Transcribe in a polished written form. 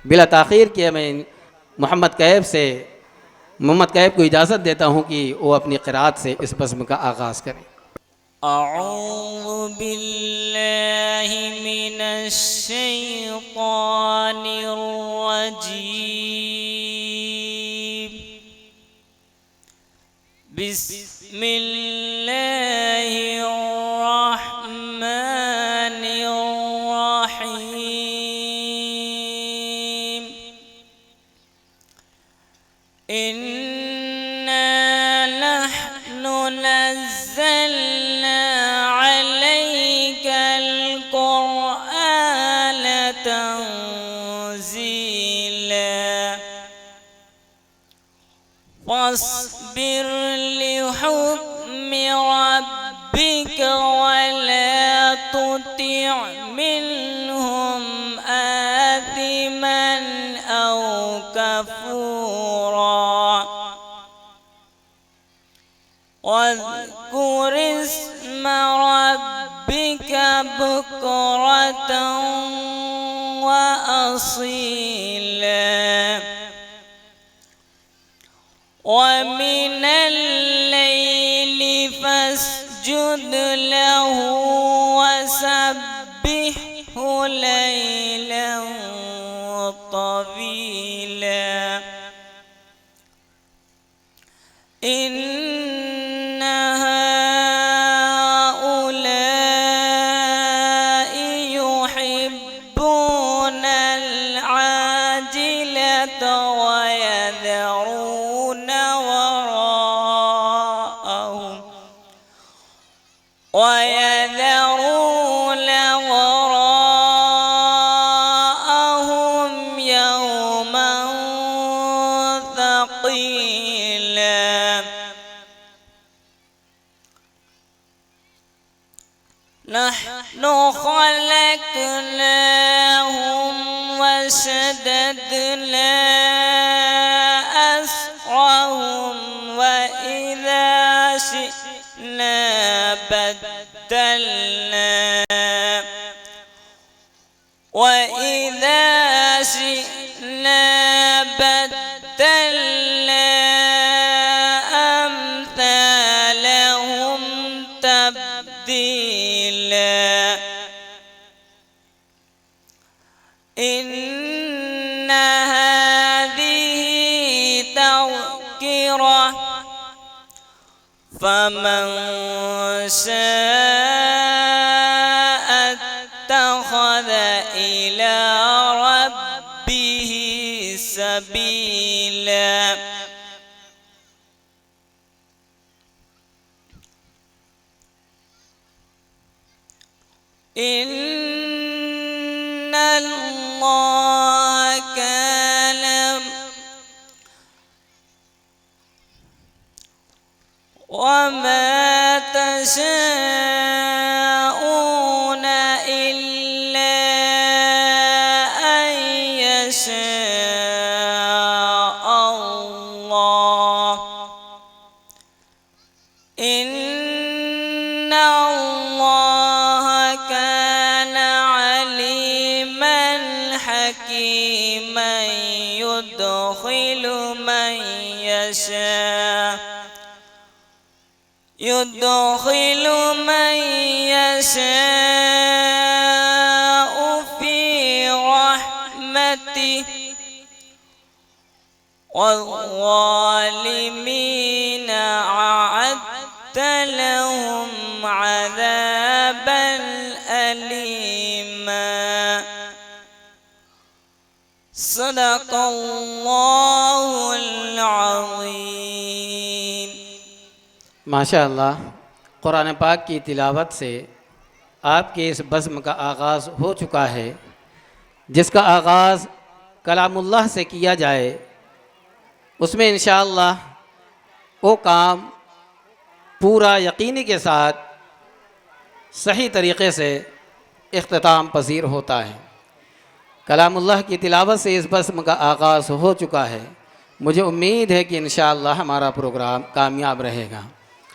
बिला ताख़ीर किए मैं मोहम्मद कैब को इजाज़त देता हूँ कि वो अपनी क़िराअत से इस बज़्म का आगाज़ करें। अऊज़ु बिल्लाहि मिनश शैतानिर रजीम। बिस्मिल्लाहिर रहमानिर रहीम। इन्ना नहनु नज़्ज़लना अलैकल क़ुरआन तंज़ीला। फ़स्बिर लिहुक्मि रब्बिक वला तुति' मिनहुम आथिमन औ कफूरा। वज़्कुर इस्म रब्बिक बुक्रतन व असीला। वमिनल लैलि फस्जुद लहु वसब्बिहु लैलन तवीला। इन्न हाउलाइ युहिब्बूनल आजिलता ويذرون وراءهم يوما ثقيلا. نحن خلقناهم وشددنا أسرهم وإذا شئنا بدلنا أمثالهم تبديلا. إن هذه تذكرة فمن شاء اتخذ إلى ربه سبيلا. إن الله كان وما تشاءون إلا أن يشاء الله. إن الله كان عليما حكيما يدخل من يشاء في رحمته والظالمين أعد لهم عذابا أليما. صدق الله العظيم. माशाअल्लाह, कुरान पाक की तिलावत से आपके इस बज़्म का आगाज़ हो चुका है। जिसका आगाज़ कलामुल्लाह से किया जाए उसमें इंशाअल्लाह वो काम पूरा यकीनी के साथ सही तरीक़े से इख्तिताम पज़ीर होता है। कलामुल्लाह की तिलावत से इस बज़्म का आगाज़ हो चुका है। मुझे उम्मीद है कि इंशाअल्लाह हमारा प्रोग्राम कामयाब रहेगा।